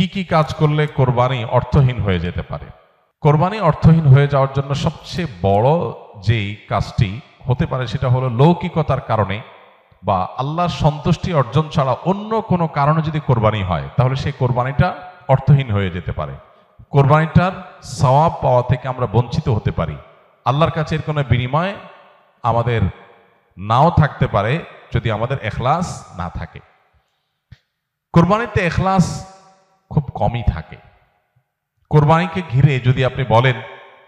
কি কাজ করলে কোরবানি অর্থহীন হয়ে যেতে পারে? কোরবানি অর্থহীন হয়ে যাওয়ার জন্য সবচেয়ে বড় যেই কাজটি হতে পারে সেটা হলো লৌকিকতার কারণে বা আল্লাহর সন্তুষ্টি অর্জন ছাড়া অন্য কোনো কারণে যদি কোরবানি হয় তাহলে সেই কোরবানিটা অর্থহীন হয়ে যেতে পারে। কোরবানিটার সওয়াব পাওয়া থেকে আমরা বঞ্চিত হতে পারি। আল্লাহর কাছে এর কোনো বিনিময় আমাদের নাও থাকতে পারে যদি আমাদের ইখলাস না থাকে। কোরবানিতে ইখলাস খুব কমই থাকে। কোরবানিকে ঘিরে যদি আপনি বলেন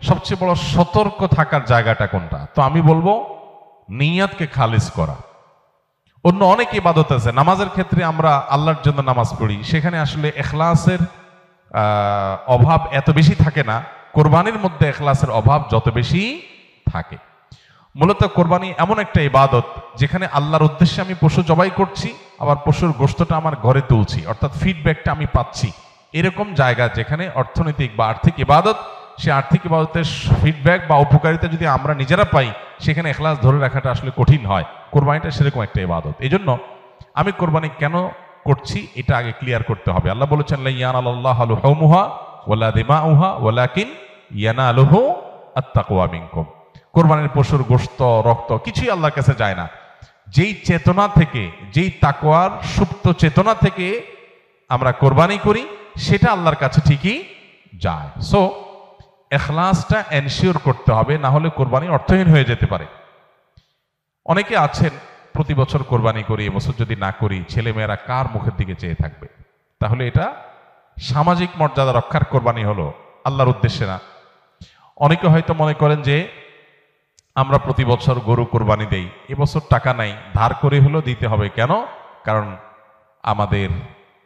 সবচেয়ে বড় সতর্ক থাকার জায়গাটা কোনটা, তো আমি বলবো নিয়তকে খালিস করা। অন্য অনেক ইবাদত আছে, নামাজের ক্ষেত্রে আমরা আল্লাহর জন্য নামাজ পড়ি, সেখানে আসলে ইখলাসের অভাব এত বেশি থাকে না। কোরবানির মধ্যে ইখলাসের অভাব যত বেশি থাকে। মূলত কোরবানি এমন একটা ইবাদত যেখানে আল্লাহর উদ্দেশ্যে আমি পশু জবাই করছি, আবার পশুর গোশতটা আমার ঘরে তুলছি, অর্থাৎ ফিডব্যাকটা আমি পাচ্ছি। এরকম জায়গা যেখানে অর্থনৈতিক বা আর্থিক ইবাদত, সে আর্থিক ইবাদতের ফিডব্যাক বা উপকারিতা যদি আমরা নিজেরা পাই, সেখানে ইখলাস ধরে রাখাটা আসলে কঠিন হয়। কোরবানিটা সেরকম একটা ইবাদত। এই জন্য আমি কোরবানি কেন করছি এটা আগে ক্লিয়ার করতে হবে। আল্লাহ বলেছেন লা ইয়ানালাল্লাহু লুহুমুহা ওয়ালা দিমাউহা ওয়ালাকিন ইয়ানালুহু আত-তাকওয়া মিনকুম। কোরবানির পশুর গোশত, রক্ত কিছুই আল্লাহর কাছে যায় না। যেই চেতনা থেকে, যেই তাকওয়ার সুপ্ত চেতনা থেকে আমরা কোরবানি করি সেটা আল্লাহর কাছে ঠিকই যায়। সো ইখলাসটা এনশিওর করতে হবে, না হলে কোরবানি অর্থহীন হয়ে যেতে পারে। অনেকে আছেন প্রতি বছর কোরবানি করি, এবছর যদি না করি ছেলেমেয়েরা কার মুখের দিকে চেয়ে থাকবে। তাহলে এটা সামাজিক মর্যাদা রক্ষার কোরবানি হলো, আল্লাহর উদ্দেশ্যে না। অনেকে হয়তো মনে করেন যে আমরা প্রতি বছর গরু কোরবানি দেই, এবছর টাকা নাই, ধার করে হলেও দিতে হবে। কেন? কারণ আমাদের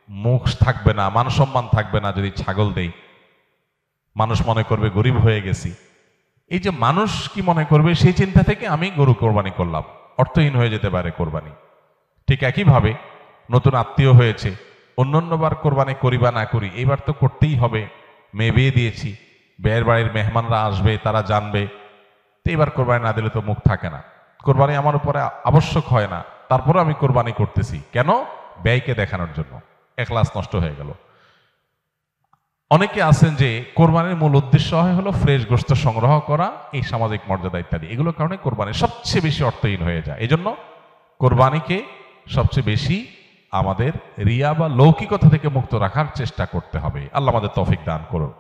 মুখ থাকবে না, মান সম্মান থাকবে না যদি ছাগল দেই, মানুষ মনে করবে গরিব হয়ে গেছি। এই যে মানুষ কি মনে করবে সেই চিন্তা থেকে আমি গরু কোরবানি করলাম, অর্থহীন হয়ে যেতে পারে কোরবানি। ঠিক একইভাবে নতুন আত্মীয় হয়েছে, অন্যান্যবার কোরবানি করি বা না করি, এইবার তো করতেই হবে, মেয়ে বিয়ে দিয়েছি, বিয়ের বাড়ির মেহমানরা আসবে, তারা জানবে, তো এবার কোরবানি না দিলে তো মুখ থাকে না। কোরবানি আমার উপরে আবশ্যক হয় না, তারপরে আমি কোরবানি করতেছি কেন? ব্যয়কে দেখানোর জন্য। ইখলাস নষ্ট হয়ে গেল। অনেকে আছেন যে কোরবানির মূল উদ্দেশ্য হলো ফ্রেশ গোশত সংগ্রহ করা, এই সামাজিক মর্যাদা ইত্যাদি, এগুলোর কারণে কোরবানি সবচেয়ে বেশি অর্থহীন হয়ে যায়। এই জন্য কোরবানিকে সবচেয়ে বেশি আমাদের রিয়া বা লৌকিকতা থেকে মুক্ত রাখার চেষ্টা করতে হবে। আল্লাহ আমাদের তৌফিক দান করুন।